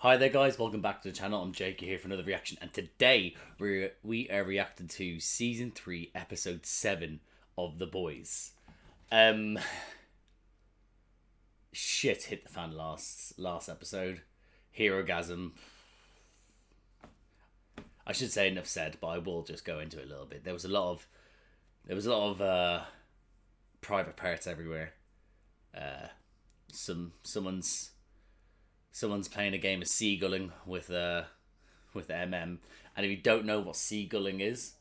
Hi there guys, welcome back to the channel. I'm Jake here for another reaction, and today we are reacting to Season 3, Episode 7 of The Boys. Shit hit the fan last episode. Herogasm. I should say enough said, but I will just go into it a little bit. There was a lot of private parts everywhere. Someone's playing a game of seagulling with MM, and if you don't know what seagulling is,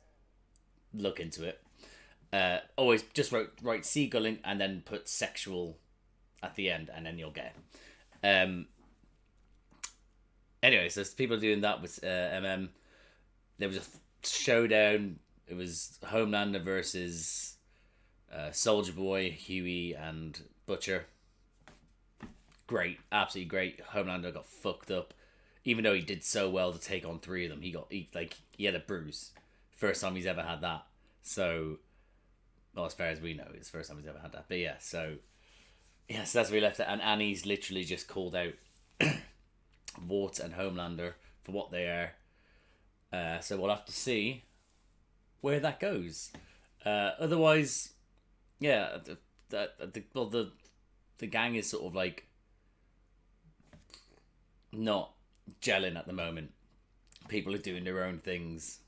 look into it. Always just write seagulling and then put sexual at the end, and then you'll get it. Anyway, so people doing that with MM. There was a showdown. It was Homelander versus Soldier Boy, Huey, and Butcher. Great, absolutely great. Homelander got fucked up, even though he did so well to take on three of them. He had a bruise, first time he's ever had that. So, well, as far as we know, it's the first time he's ever had that. But yeah, so that's where we left it. And Annie's literally just called out Vought and Homelander for what they are. So we'll have to see where that goes. Otherwise, yeah, the gang is sort of like not gelling at the moment. People are doing their own things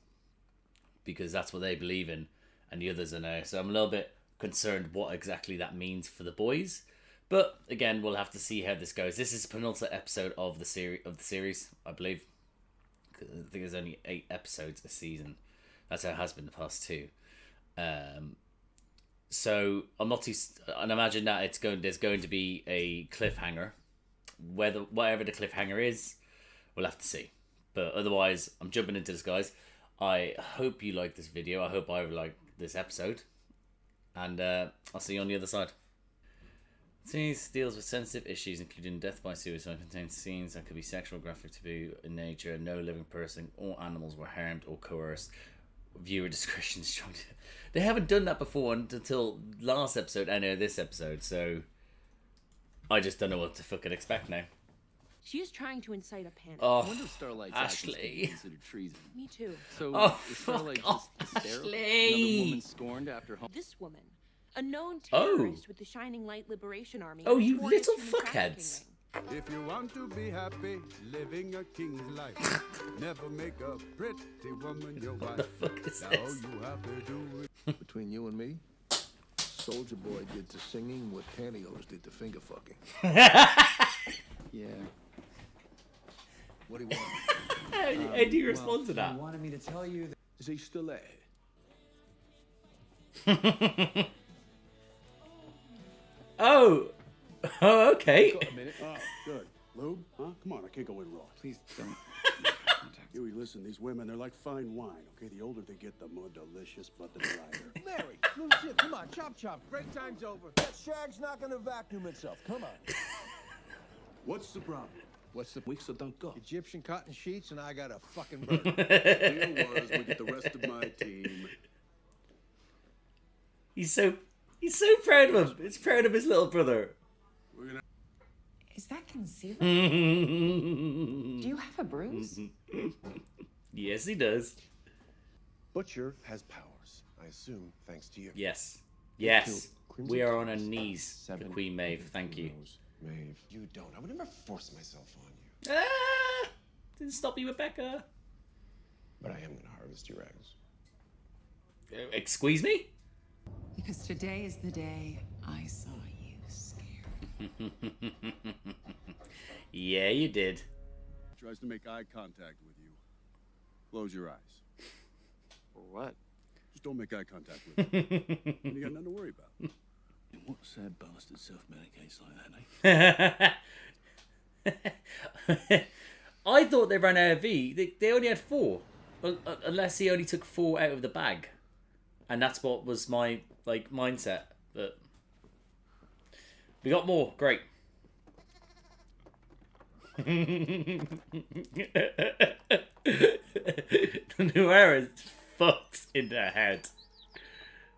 because that's what they believe in, and the others are now. So I'm a little bit concerned what exactly that means for the boys. But again, we'll have to see how this goes. This is the penultimate episode of the series, I believe. I think there's only 8 episodes a season. That's how it has been the past 2. So I'm not too. And imagine that there's going to be a cliffhanger. Whatever the cliffhanger is, we'll have to see. But otherwise, I'm jumping into this, guys. I hope you like this video. I hope I like this episode, and I'll see you on the other side. The series deals with sensitive issues, including death by suicide, contains scenes that could be sexual, graphic, taboo in nature. No living person or animals were harmed or coerced. Viewer discretion is strong. They haven't done that before until last episode and this episode, so I just don't know what to fucking expect now. She is trying to incite a panic. Oh, I wonder if Starlight's Ashley. considered treason. Me too. So is fuck Starlight off, just hysterical? Ashley. Another woman scorned after home. This woman, a known terrorist with the Shining Light Liberation Army. Oh, you thwarted little human fuckheads. trafficking ring. If you want to be happy, living a king's life, never make a pretty woman your wife. What the fuck is Now this? you have to do it. Between you and me, Soldier Boy did the singing what pantyhose did the finger fucking. Yeah. What do you want? How do you respond to that? He wanted me to tell you that. Is he still there? Oh, okay. Got a minute. Oh, good. Lube? Huh? Come on, I can't go in raw. Please don't. Huey, listen, these women, they're like fine wine, okay? The older they get, the more delicious, but the drier. Mary, little shit, come on, chop chop. Break time's over. That shag's not gonna vacuum itself. Come on. What's the problem? What's the weeks so don't go? Egyptian cotton sheets, and I got a fucking bird. The deal was, we get the rest of my team. He's so proud of him. He's proud of his little brother. We're gonna... Is that concealer? Do you have a bruise? Yes, he does. Butcher has powers, I assume, thanks to you. Yes. Yes. We are on our knees to Queen Maeve. Thank you. Maeve. You don't. I would never force myself on you. Ah! Didn't stop you, Rebecca. But I am going to harvest your eggs. Squeeze me? Because today is the day I saw you scared. Yeah, you did. Tries to make eye contact with you. Close your eyes. For what? Just don't make eye contact with him. And you got nothing to worry about. What sad bastard self-medicates like that, eh? I thought they ran out of V. They only had 4. Unless he only took 4 out of the bag. And that's what was my mindset. But we got more. Great. The new era is fucked in their head.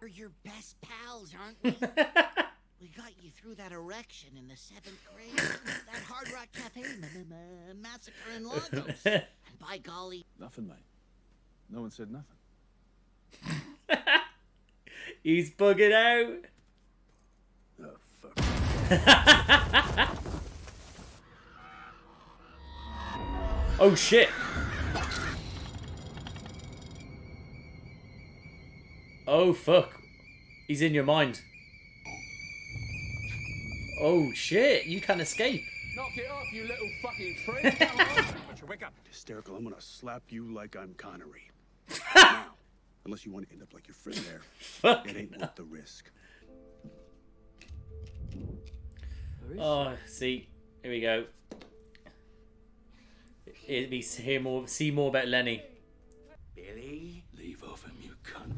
We're your best pals, aren't we? We got you through that erection in the 7th grade. That Hard Rock Cafe. a massacre in Lagos. And by golly... Nothing, mate. No one said nothing. He's bugging out. Oh, fuck. Oh shit. Oh fuck. He's in your mind. Oh shit, you can't escape. Knock it off, you little fucking prick. Come on. Wake up. Hysterical, I'm gonna slap you like I'm Connery. Now, unless you want to end up like your friend there, Fuck. it ain't worth the risk. Oh, see, here we go. It'd be see more about Lenny. Billy? Leave off him, you cunt.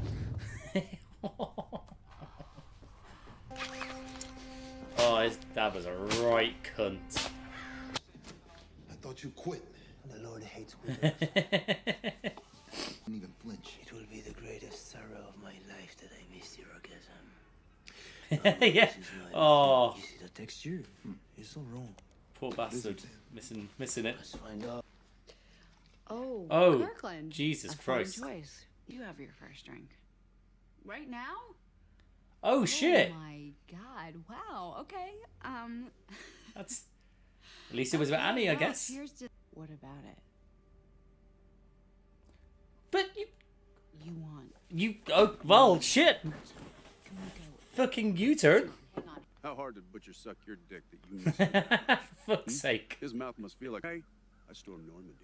Oh, his dad was a right cunt. I thought you quit. The Lord hates widows. Didn't even flinch. It will be the greatest sorrow of my life that I missed your orgasm. Yeah. Oh, You see the texture? It's so wrong. poor bastard. Missing it. Let's find out. Oh, Oh, Kirkland. Jesus A fine Christ. choice. You have your first drink. Right now? Oh shit. Oh my god. Wow. Okay. That's. At least it was about Annie, I well, guess. Here's to... What about it? But You want... oh well, shit. Can we go? Fucking U-turn. Hang on. How hard did Butcher suck your dick that you missed? For fuck's sake. His mouth must feel like, hey, I stormed Normandy.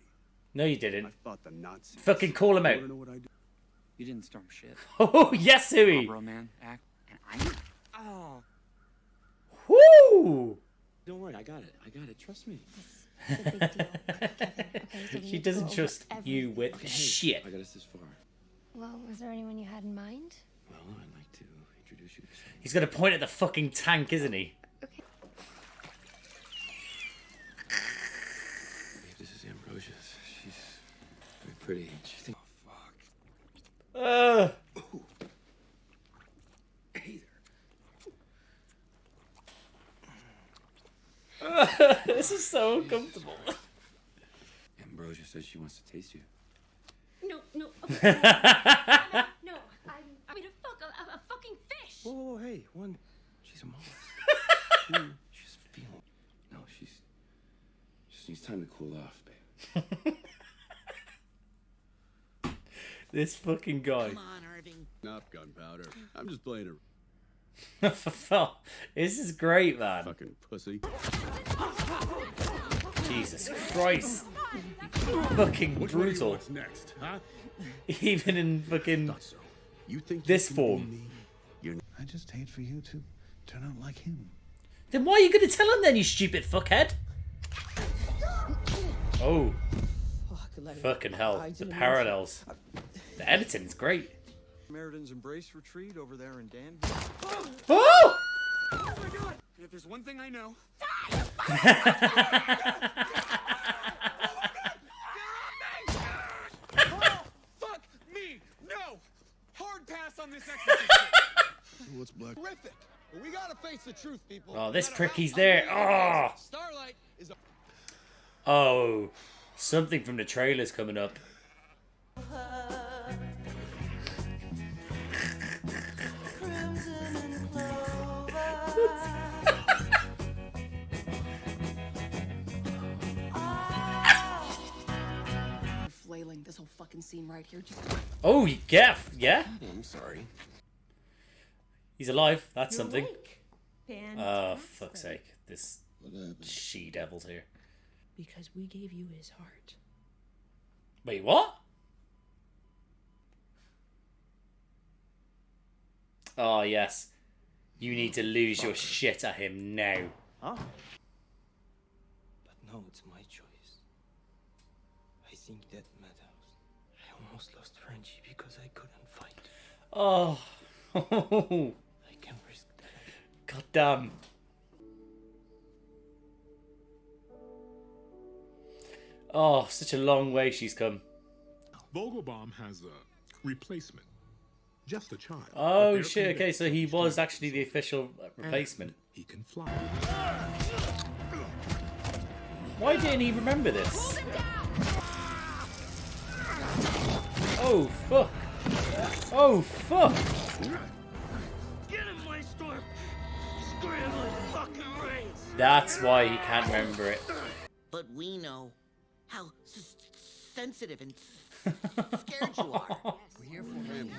No, you I didn't. fought the Nazis. Fucking call him You out. wanna know what I did? You didn't storm shit. Oh, yes, Huey. Bro, man, act. And I... Oh. Woo! Don't worry, I got it. Trust me. It's a big deal. Okay, so we She need to doesn't go trust over you with Okay, shit. I got us this far. Well, was there anyone you had in mind? Well, I'd like to introduce you to someone. He's got to point at the fucking tank, isn't he? Okay. Babe, this is Ambrosia. She's very pretty. She thinks... Oh, fuck. Hey there. This is so uncomfortable. Ambrosia says she wants to taste you. No. No. I mean, a fucking fish. Whoa, hey, one. She's a mollusk. She's feeling. No, she just needs time to cool off, babe. This fucking guy. Come on, Irving. Not gunpowder. I'm just playing a This is great, man. fucking pussy. Jesus Christ. Fucking brutal. What's next, huh? Even in fucking Thought so. You think this you can form. fool me? You're I just hate for you to turn out like him. Then why are you going to tell him then, you stupid fuckhead? Oh. Fucking hell. The parallels. The editing's great. Meriden's Embrace Retreat over there in Danville. Oh! If there's one thing I know... Fuck me! No! Hard pass on this exercise. What's black? Terrific! But we gotta face the truth, people. Oh, this No matter prick, how he's there. ugly it Oh. is, Starlight is a... Oh. Something from the trailer's coming up. Flailing this whole fucking scene right here. Just... Oh, yeah. Yeah? I'm sorry. He's alive. That's You're something. awake. Oh, fuck's sake. This What happened? she-devil's here. Because we gave you his heart. Wait, what? Oh, yes. You need to lose your shit at him now. Huh? But no, it's my choice. I think that matters. I almost lost Frenchie because I couldn't fight. Oh. I can risk that. God damn. Oh, such a long way she's come. Vogelbaum has a replacement. Just a child. Oh, but they're shit. Okay, so he convinced was he's actually the official replacement. He can fly. Why didn't he remember this? Oh, fuck. Oh, fuck. Get him, Maestro! Scramble his fucking brains! That's why he can't remember it. But we know how sensitive and scared you are. We're here for him.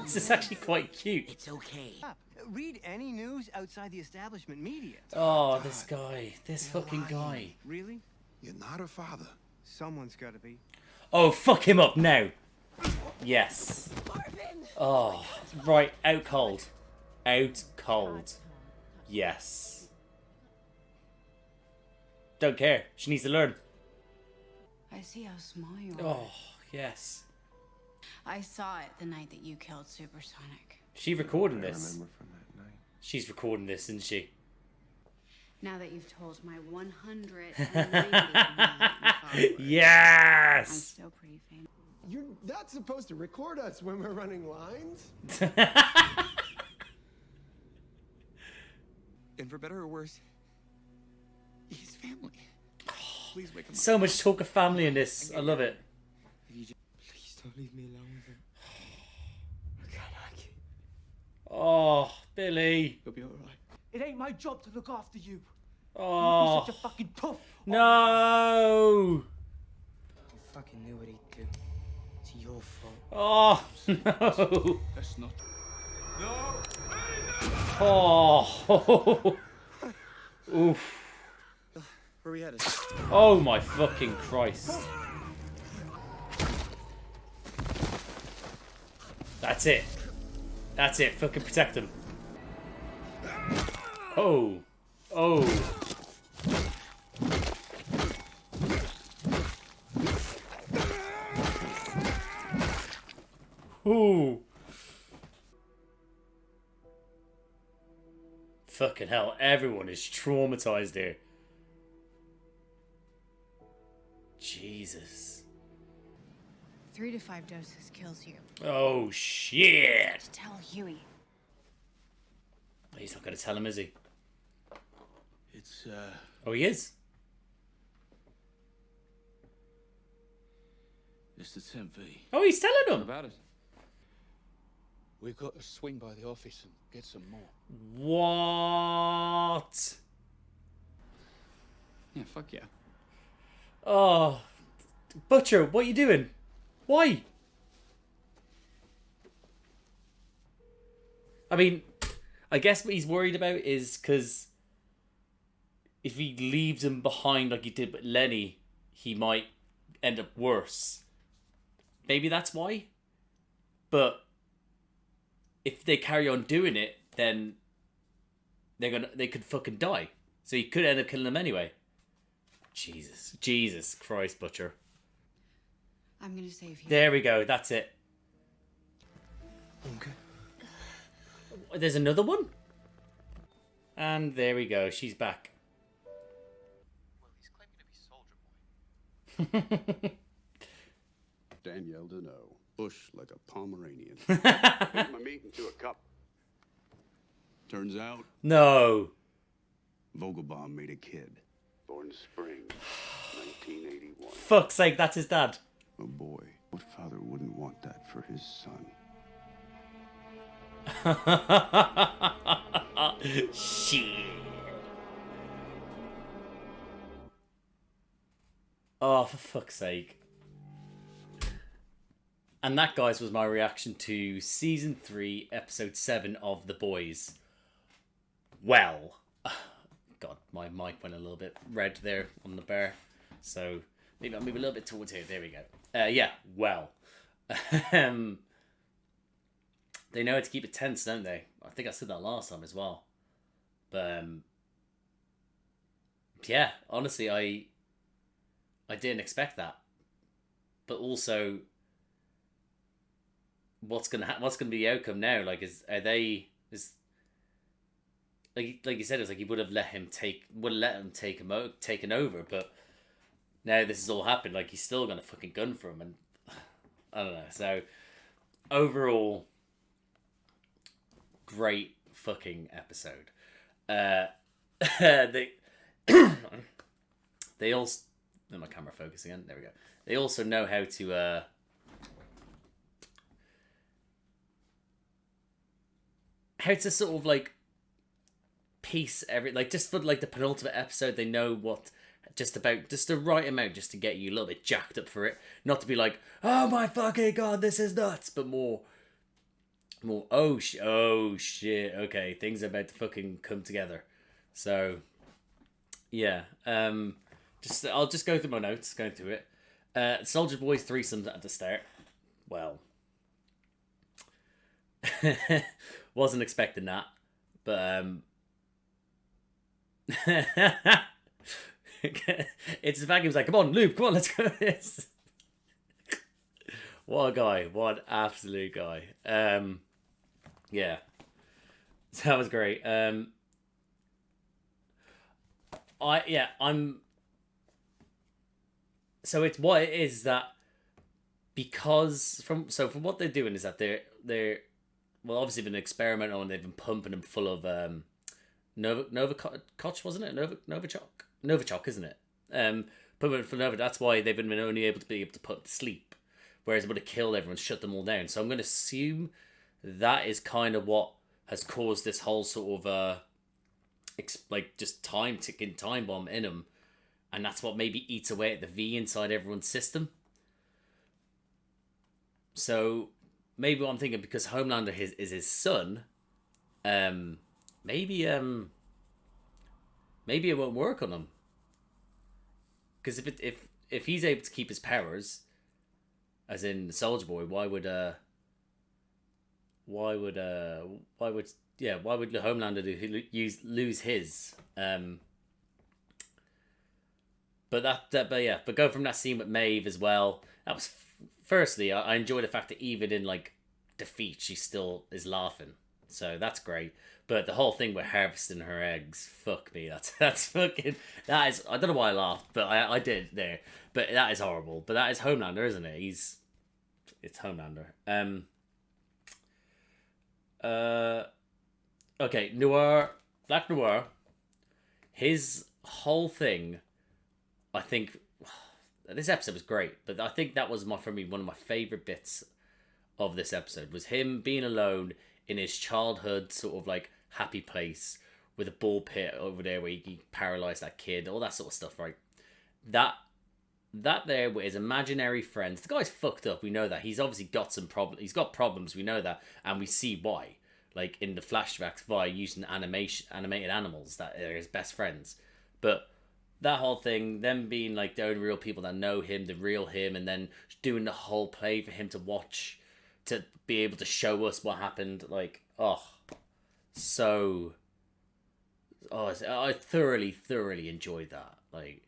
This is actually quite cute. It's okay. Read any news outside the establishment media. Oh, this guy. This fucking guy. Really? You're not her father. Someone's got to be. Oh, fuck him up now. Yes. Oh, right. Out cold. Out cold. Yes. Don't care. She needs to learn. I see how small you are. Oh, yes. I saw it the night that you killed Supersonic. She recording I this. remember from that night. She's recording this, isn't she? Now that you've told my 190 million followers, I'm Yes! still pretty famous. You're not supposed to record us when we're running lines. And for better or worse, he's family. Please wake him up. So much talk of family in this. I love it. Please don't leave me alone with him. I cannot keep. Oh, Billy. You'll be alright. It ain't my job to look after you. Oh. You're such a fucking tough. No. You fucking knew what he'd do. It's your fault. Oh, no. That's not. Oh. Oof. Where we headed? Oh my fucking Christ. That's it. That's it. Fucking protect them. Oh. Oh. Ooh. Fucking hell, everyone is traumatized here. Jesus. 3 to 5 doses kills you. Oh, shit. Tell Huey. He's not going to tell him, is he? It's, Oh, he is? it's the 10V. Oh, he's telling him. About it. We've got to swing by the office and get some more. What? Yeah, fuck yeah. Oh. Butcher, what are you doing? Why? I mean, I guess what he's worried about is because if he leaves him behind like he did with Lenny, he might end up worse. Maybe that's why. But if they carry on doing it, then they could fucking die. So he could end up killing them anyway. Jesus Christ, Butcher. I'm gonna save you. There we go. That's it. Okay. There's another one? And there we go. She's back. Well, he's claiming to be Soldier Boy. Danielle Deneau. Bush like a Pomeranian. Put my meat into a cup. Turns out, No. Vogelbaum made a kid. Born spring, 1981. Fuck's sake, that's his dad. Oh boy, what father wouldn't want that for his son? Shit. Oh, for fuck's sake. And that, guys, was my reaction to Season 3, Episode 7 of The Boys. Well, God, my mic went a little bit red there on the bar. So, maybe I'll move a little bit towards here. There we go. Yeah, well. They know how to keep it tense, don't they? I think I said that last time as well. But, yeah, honestly, I didn't expect that. But also, what's gonna be the outcome now? Like, like you said, it's like he would have let him take taken over, but now this has all happened. Like, he's still gonna fucking gun for him, and I don't know. So overall, great fucking episode. They Let my camera focus again. There we go. They also know how to sort of like piece like just for like the penultimate episode, they know what just the right amount just to get you a little bit jacked up for it. Not to be like, oh my fucking god, this is nuts, but more oh shit, okay, things are about to fucking come together. So yeah, I'll just go through my notes, going through it. Soldier Boy's threesomes at the start. Well, wasn't expecting that, but it's the fact he was like, come on, Luke, come on, let's go this. What a guy, what an absolute guy. Yeah, so that was great. So it's what it is that, because from what they're doing is that they're well, obviously been experimental and they've been pumping them full of Novichok, wasn't it? Novichok, isn't it? Pumping for Nova. That's why they've been only able to put to sleep, whereas it would have killed everyone, shut them all down. So I'm going to assume that is kind of what has caused this whole sort of like just ticking time bomb in them, and that's what maybe eats away at the V inside everyone's system. So maybe what I'm thinking, because Homelander is his son, maybe it won't work on him. Because if he's able to keep his powers, as in Soldier Boy, why would Homelander lose his? But go from that scene with Maeve as well. That was firstly, I enjoy the fact that even in like defeat, she still is laughing. So that's great. But the whole thing with harvesting her eggs, fuck me, that is, I don't know why I laughed, but I did there. But that is horrible. But that is Homelander, isn't it? It's Homelander. Okay, Black Noir, his whole thing, I think, this episode was great, but I think that was for me one of my favourite bits of this episode, was him being alone in his childhood sort of like happy place with a ball pit over there where he paralysed that kid, all that sort of stuff, right? That there with his imaginary friends. The guy's fucked up, we know that. He's obviously got some problems. He's got problems, we know that, and we see why. Like in the flashbacks via using animated animals that are his best friends. But that whole thing, them being like the only real people that know him, the real him, and then doing the whole play for him to watch, to be able to show us what happened, like, I thoroughly enjoyed that. Like,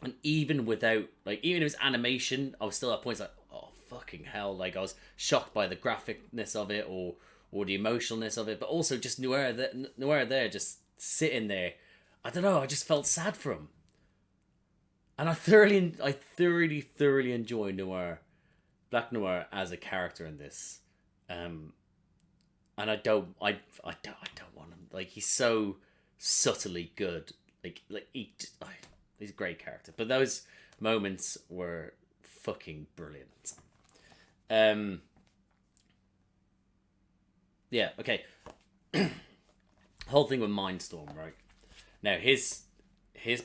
and even without, like, even if it was animation, I was still at points like, oh, fucking hell. Like, I was shocked by the graphicness of it, or the emotionalness of it, but also just Noir there, just sitting there. I don't know, I just felt sad for him. And I thoroughly enjoy Black Noir as a character in this. And I don't want him. Like, he's so subtly good. He's a great character. But those moments were fucking brilliant. Yeah, okay. Whole thing with Mindstorm, right? Now, his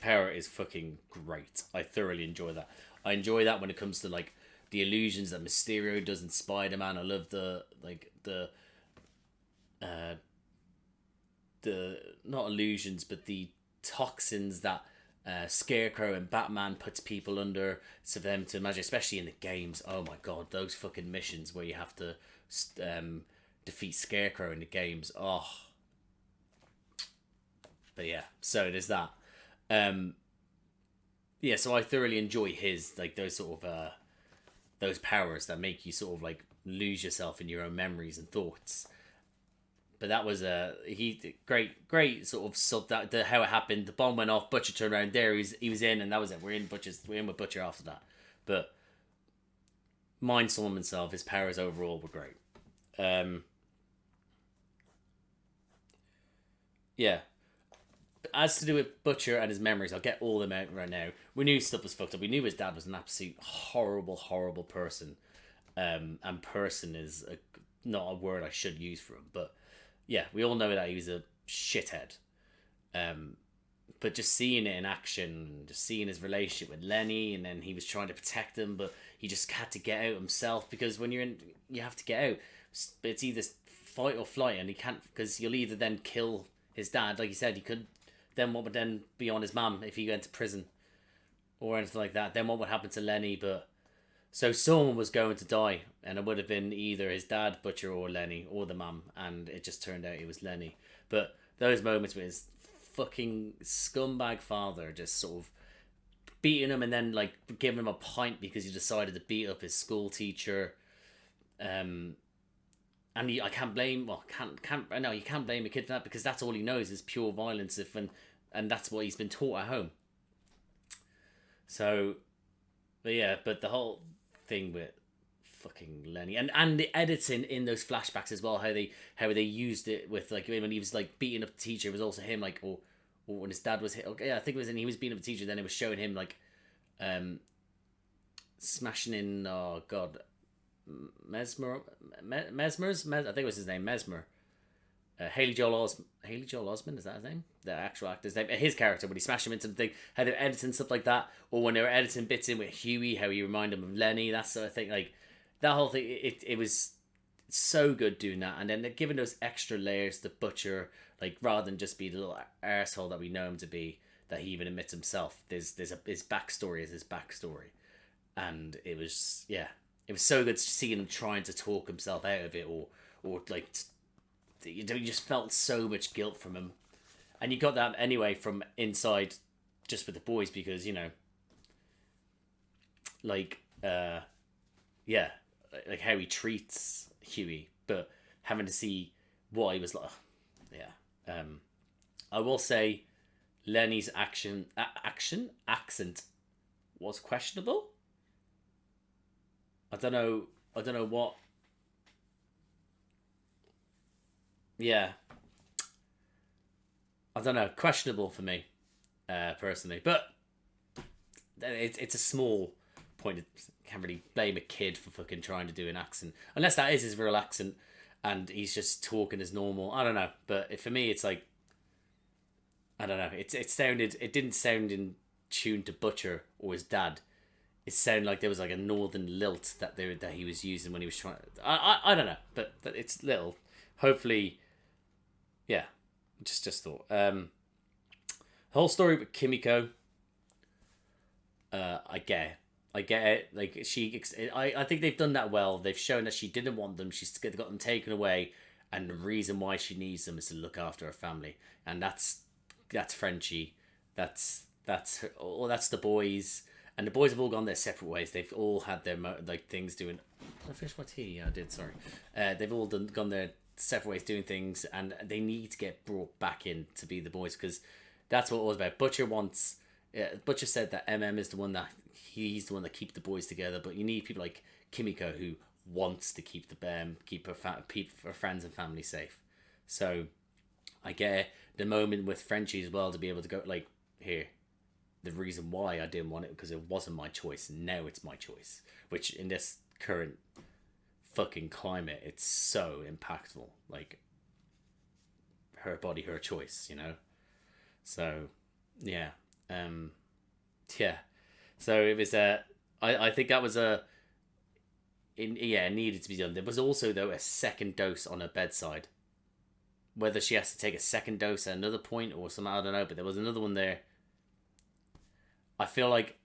power is fucking great. I thoroughly enjoy that. I enjoy that when it comes to, like, the illusions that Mysterio does in Spider-Man. I love the not illusions, but the toxins that Scarecrow and Batman puts people under, so for them to imagine, especially in the games. Oh my god, those fucking missions where you have to defeat Scarecrow in the games. Oh. But yeah, so there's that. Yeah, so I thoroughly enjoy his, like, those sort of those powers that make you sort of like lose yourself in your own memories and thoughts. But that was great sort of how it happened. The bomb went off, Butcher turned around, there he was in, and that was it. We're in with Butcher after that. But Mindstorm himself, his powers overall were great. Yeah. as to do with Butcher and his memories, I'll get all them out right now. We knew stuff was fucked up. We knew his dad was an absolute horrible person. And person is not a word I should use for him, but yeah, we all know that he was a shithead. But just seeing it in action, just seeing his relationship with Lenny, and then he was trying to protect him, but he just had to get out himself, because when you're in, you have to get out. It's either fight or flight, and he can't, because you'll either then kill his dad, like you said, he could. Then what would then be on his mum if he went to prison or anything like that? Then what would happen to Lenny? But so someone was going to die, and it would have been either his dad, Butcher, or Lenny, or the mum, and it just turned out it was Lenny. But those moments with his fucking scumbag father just sort of beating him, and then like giving him a pint because he decided to beat up his school teacher, and I can't blame. Well, you can't blame a kid for that, because that's all he knows is pure violence. And that's what he's been taught at home. So, but the whole thing with fucking Lenny and the editing in those flashbacks as well, how they used it with, like, when he was like beating up the teacher, it was also him, like, or when his dad was hit. Okay, I think it was, and he was beating up the teacher. Then it was showing him like, smashing in. Oh God. Mesmer. I think it was his name, Mesmer. Haley Joel Osment, is that his name? The actual actor's name. His character, when he smashed him into the thing, how they're editing stuff like that, or when they were editing bits in with Huey, how he reminded him of Lenny, that sort of thing. Like, that whole thing, it was so good doing that, and then they're giving those extra layers to Butcher, like, rather than just be the little arsehole that we know him to be, that he even admits himself. His backstory is his backstory, and it was so good seeing him trying to talk himself out of it, or like, you just felt so much guilt from him, and you got that anyway from inside, just with the boys, because, you know, like, like how he treats Huey, but having to see what he was like, I will say, Lenny's accent was questionable. I don't know what. Yeah. I don't know. Questionable for me, personally. But it's a small point. Can't really blame a kid for fucking trying to do an accent, unless that is his real accent, and he's just talking as normal. I don't know. But for me, it's like, I don't know. It didn't sound in tune to Butcher or his dad. It sounded like there was like a northern lilt that he was using when he was trying. I don't know, but it's little. Hopefully, yeah. Just thought. The whole story with Kimiko. I get it. Like, I think they've done that well. They've shown that she didn't want them. She's got them taken away, and the reason why she needs them is to look after her family, and that's Frenchie. That's the boys. And the boys have all gone their separate ways. They've all had their things doing. Did I finish my tea? Yeah, I did. Sorry. They've all gone their separate ways doing things, and they need to get brought back in to be the boys, because that's what it was about. Butcher said that is the one that he's the one that keeps the boys together, but you need people like Kimiko who wants to keep her friends and family safe. So I get the moment with Frenchie as well, to be able to go like, here. The reason why I didn't want it, because it wasn't my choice. Now it's my choice. Which, in this current fucking climate, it's so impactful. Like, her body, her choice, you know? So, yeah. So it was I think that was it needed to be done. There was also, though, a second dose on her bedside. Whether she has to take a second dose at another point or something, I don't know. But there was another one there. I feel like,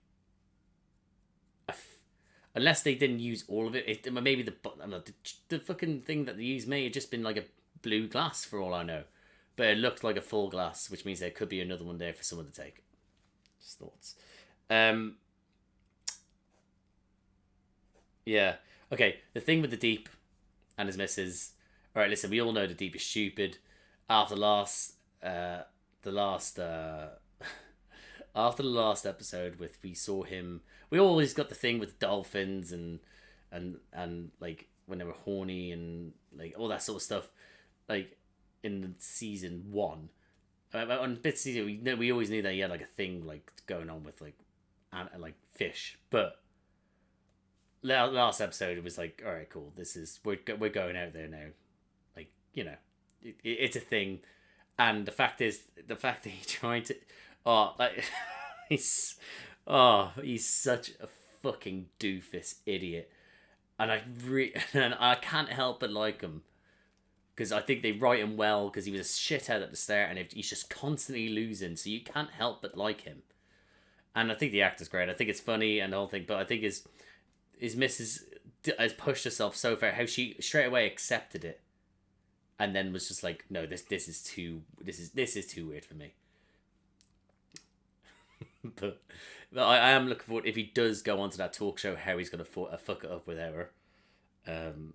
unless they didn't use all of it, maybe the fucking thing that they used may have just been like a blue glass for all I know. But it looked like a full glass, which means there could be another one there for someone to take. Just thoughts. Yeah. Okay, the thing with the Deep and his missus. Alright, listen, we all know the Deep is stupid. After the last episode we saw him, we always got the thing with dolphins and like when they were horny and like all that sort of stuff, like in season 1. on bits of season, we always knew that he had like a thing like going on with like fish, but last episode it was like, all right, cool, this is we're going out there now, like, you know, it's a thing. And the fact that he tried to he's such a fucking doofus idiot, and I can't help but like him, because I think they write him well, because he was a shithead at the start and he's just constantly losing, so you can't help but like him. And I think the actor's great. I think it's funny and the whole thing, but I think his missus has pushed herself so far, how she straight away accepted it, and then was just like, no, this is too weird for me. but I am looking forward, if he does go onto that talk show, how he's gonna fuck it up without her.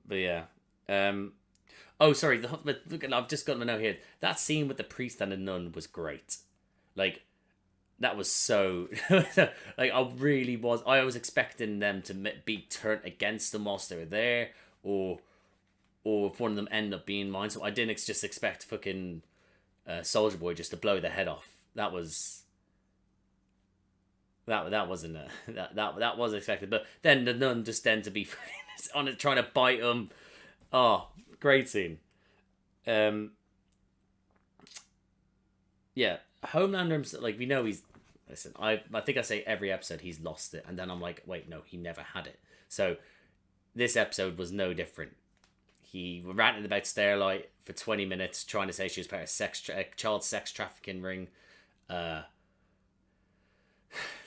But yeah. Oh, sorry. Look, I've just got to know here. That scene with the priest and the nun was great. Like, that was so like, I was expecting them to be turned against them whilst they were there, or if one of them end up being mine. So I didn't just expect fucking Soldier Boy just to blow their head off. That was that wasn't that was expected. But then the nun just then to be on it trying to bite him. Oh, great scene. Yeah, Homelander, like, we know he's... Listen, I think I say every episode he's lost it, and then I'm like, wait, no, he never had it. So this episode was no different. He ranted about Starlight for 20 minutes, trying to say she was part of a child sex trafficking ring, to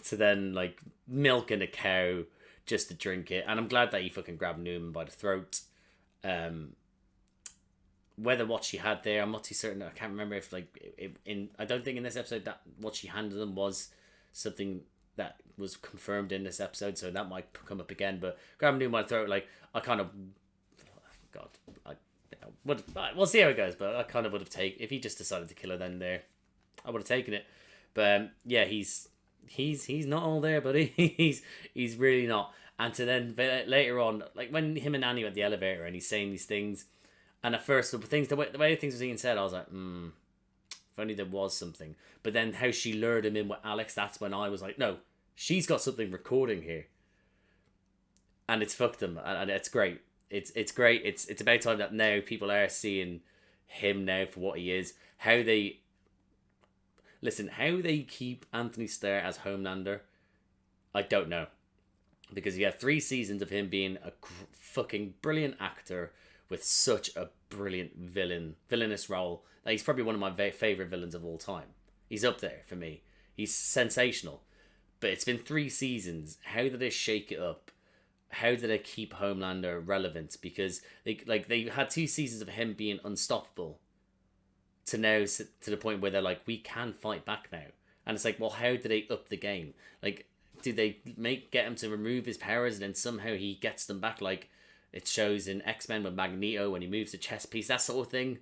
then, like, milking a cow just to drink it. And I'm glad that he fucking grabbed Newman by the throat. Whether what she had there, I'm not too certain. I can't remember if, like, I don't think in this episode that what she handed them was something that was confirmed in this episode, so that might come up again. But grabbing Newman by the throat, like, I kind of... God, we'll see how it goes, but I kind of would have taken... If he just decided to kill her then there, I would have taken it. But, yeah, he's not all there, buddy. he's really not. And to then later on, like when him and Annie were at the elevator and he's saying these things, and at first the way things were being said, I was like, if only there was something. But then how she lured him in with Alex, that's when I was like, no, she's got something recording here, and it's fucked him, and it's great. It's great. It's about time that now people are seeing him now for what he is. How they keep Antony Starr as Homelander, I don't know. Because you have 3 seasons of him being a fucking brilliant actor with such a brilliant villainous role. Like, he's probably one of my favourite villains of all time. He's up there for me. He's sensational. But it's been 3 seasons. How did they shake it up? How did they keep Homelander relevant? Because they had 2 seasons of him being unstoppable, to now to the point where they're like, we can fight back now. And it's like, well, how do they up the game? Like, do they get him to remove his powers and then somehow he gets them back, like it shows in X-Men with Magneto when he moves the chess piece, that sort of thing?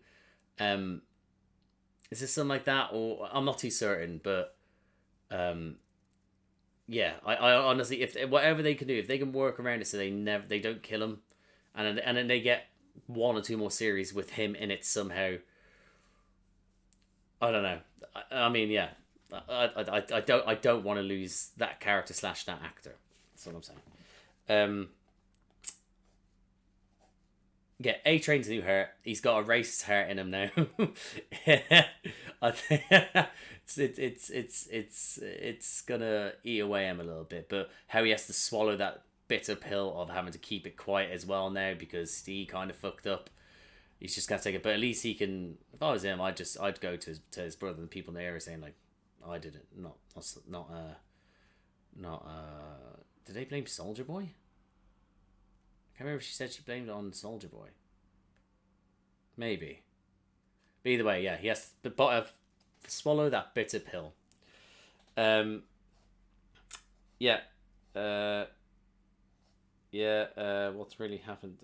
Is this something like that? Or I'm not too certain, but yeah, I honestly, if whatever they can do, if they can work around it so they don't kill him, and then they get 1 or 2 more series with him in it somehow. I don't know. I mean, yeah. I don't want to lose that character / that actor. That's what I'm saying. Yeah, A-Train's new heart. He's got a racist heart in him now. I think it's gonna eat away him a little bit. But how he has to swallow that bitter pill of having to keep it quiet as well now, because he kind of fucked up. He's just gonna take it. But at least he can. If I was him, I'd go to his brother and people in the area saying, like, I did it, not. Did they blame Soldier Boy? I can't remember if she said she blamed it on Soldier Boy. Maybe. But either way, yeah, he has to swallow that bitter pill. Yeah. What's really happened?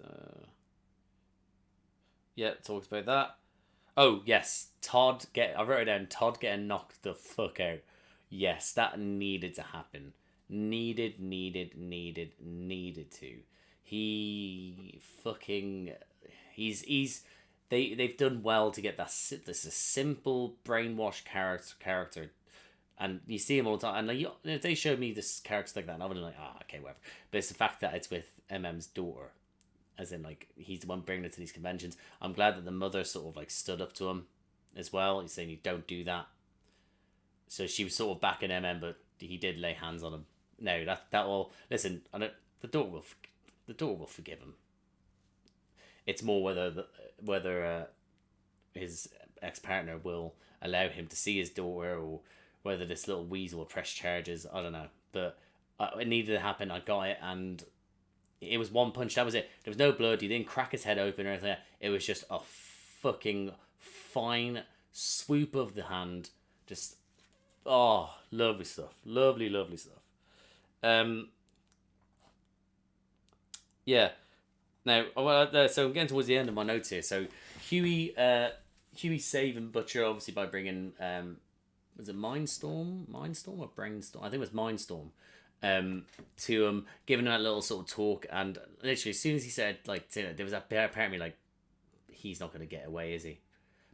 Yeah, talks about that. Oh, yes. I wrote it down. Todd getting knocked the fuck out. Yes, that needed to happen. Needed to. He's they've done well to get this a simple brainwashed character, and you see him all the time. And like, if they showed me this character like that, I would have been like, okay, whatever. But it's the fact that it's with MM's daughter, as in like he's the one bringing it to these conventions. I'm glad that the mother sort of like stood up to him as well. He's saying you don't do that. So she was sort of backing MM, but he did lay hands on him. No, that all. Listen, the daughter will forgive him. It's more whether his ex-partner will allow him to see his daughter, or whether this little weasel will press charges. I don't know, but it needed to happen. I got it, and it was one punch. That was it. There was no blood. He didn't crack his head open or anything. It was just a fucking fine swoop of the hand. Just lovely stuff. Lovely stuff. Yeah. Now, so I'm getting towards the end of my notes here. So Huey saving Butcher obviously by bringing was it Mindstorm or Brainstorm? I think it was Mindstorm. To him, giving him that little sort of talk, and literally as soon as he said like there was that apparently like he's not going to get away, is he?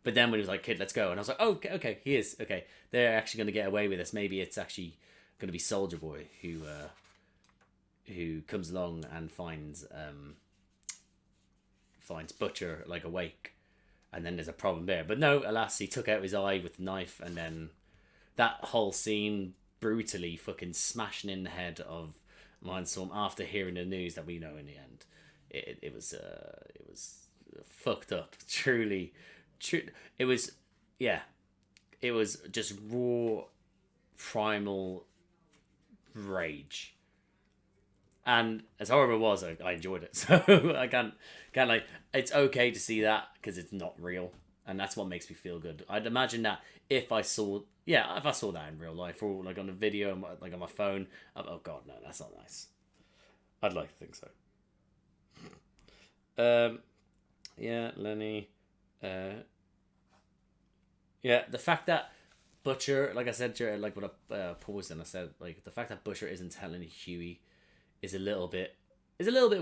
But then when he was like, "Kid, let's go," and I was like, "Oh, okay, he is. Okay, they're actually going to get away with this. Maybe it's actually going to be Soldier Boy who comes along and finds Butcher like awake, and then there's a problem there. But no, alas, he took out his eye with the knife, and then that whole scene brutally fucking smashing in the head of Mindstorm after hearing the news that we know in the end. It was fucked up. Truly. It was just raw, primal rage. And as horrible it was, I enjoyed it. So I can't like, it's okay to see that because it's not real, and that's what makes me feel good. I'd imagine that if I saw that in real life, or like on a video, like on my phone, oh god, no, that's not nice. I'd like to think so. Yeah, Lenny. Yeah, the fact that Butcher, like I said, like when I paused and I said, like the fact that Butcher isn't telling Huey is a little bit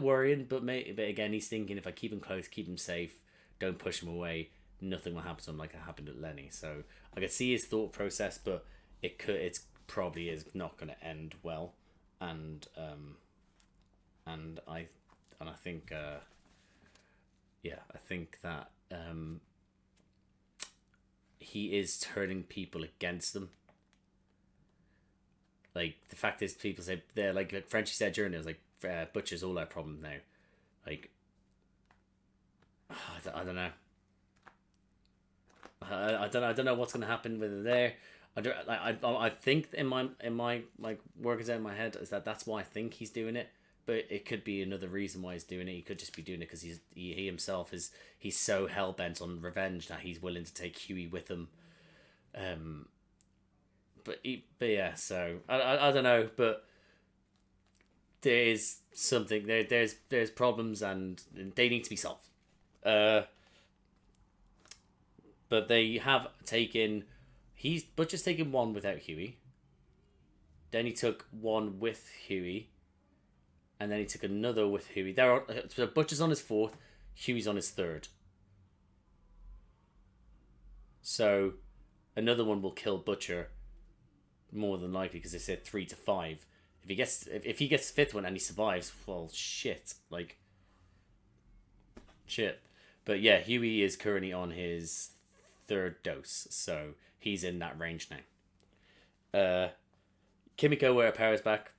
worrying. But again, he's thinking if I keep him close, keep him safe, don't push him away, nothing will happen to him like it happened at Lenny. So I could see his thought process, but it's probably is not going to end well, and I think I think that he is turning people against them. Like the fact is, people say they're like Frenchie said during it was like Butcher's all our problem now. Like I don't know. I don't know what's going to happen with it there. I think in my like workings out in my head is that's why I think he's doing it, but it could be another reason why he's doing it. He could just be doing it because he himself he's so hell bent on revenge that he's willing to take Huey with him. But yeah, so I don't know, but there is something there's problems and they need to be solved. But they have taken... Butcher's taken one without Huey. Then he took one with Huey. And then he took another with Huey. So Butcher's on his fourth. Huey's on his third. So another one will kill Butcher more than likely because they said 3 to 5. If he gets the fifth one and he survives, well, shit. Like, shit. But yeah, Huey is currently on his third dose, so he's in that range now. Kimiko, where her power's back,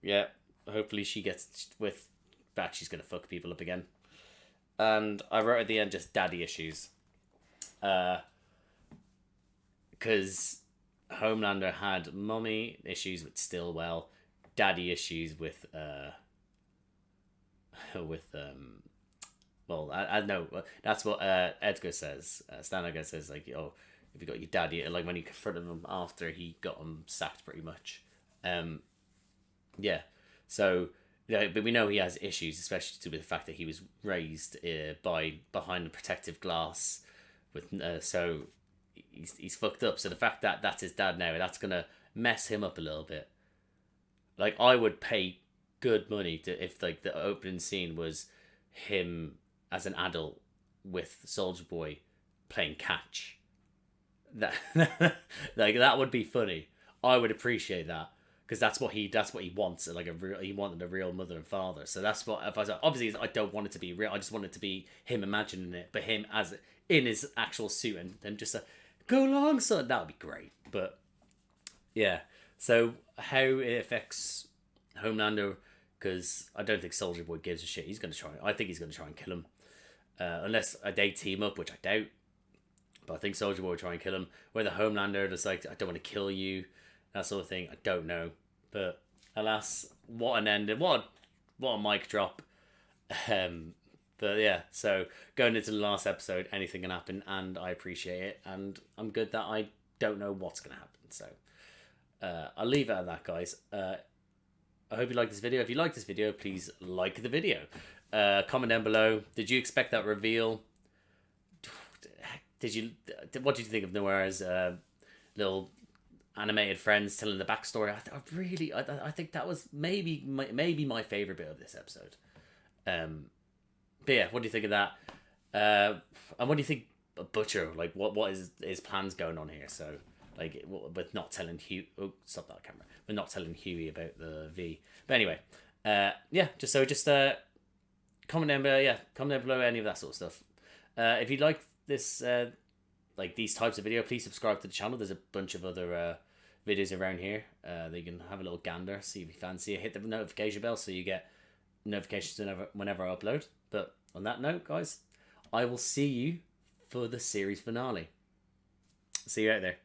yeah, hopefully she gets back. She's gonna fuck people up again. And I wrote at the end just daddy issues, because Homelander had mommy issues with Stillwell, daddy issues with well, I know that's what Edgar says. Stan Edgar says, like, oh, if you got your daddy, like when he confronted him after he got him sacked, pretty much. Yeah. So, but we know he has issues, especially with the fact that he was raised behind the protective glass, with so he's fucked up. So the fact that that's his dad now, that's gonna mess him up a little bit. Like, I would pay good money if like the opening scene was him as an adult with Soldier Boy playing catch. That like that would be funny. I would appreciate that because that's what he wants. Like he wanted a real mother and father. So that's what if I was, obviously I don't want it to be real. I just want it to be him imagining it, but him as in his actual suit and just go along, son. That would be great. But yeah, so how it affects Homelander, because I don't think Soldier Boy gives a shit. He's gonna try. I think he's gonna try and kill him, unless they team up, which I doubt. But I think Soldier Boy will try and kill him. Whether Homelander just like, I don't want to kill you, that sort of thing, I don't know. But alas, what an ending! What a mic drop. But yeah, so going into the last episode, anything can happen, and I appreciate it, and I'm good that I don't know what's gonna happen. So I'll leave it at that, guys. I hope you like this video. If you like this video, please like the video. Comment down below. Did you expect that reveal? What did you think of Noir's little animated friends telling the backstory? I think that was maybe my favorite bit of this episode. But yeah, what do you think of that? And what do you think of Butcher? Like, what is his plans going on here? So, like, with not telling Huey... Oh, stop that camera. With not telling Huey about the V. But anyway, yeah, just comment down below. Yeah, comment down below any of that sort of stuff. If you like this, like these types of video, please subscribe to the channel. There's a bunch of other videos around here that you can have a little gander, see if you fancy it. Hit the notification bell so you get notifications whenever I upload. But on that note, guys, I will see you for the series finale. See you out there.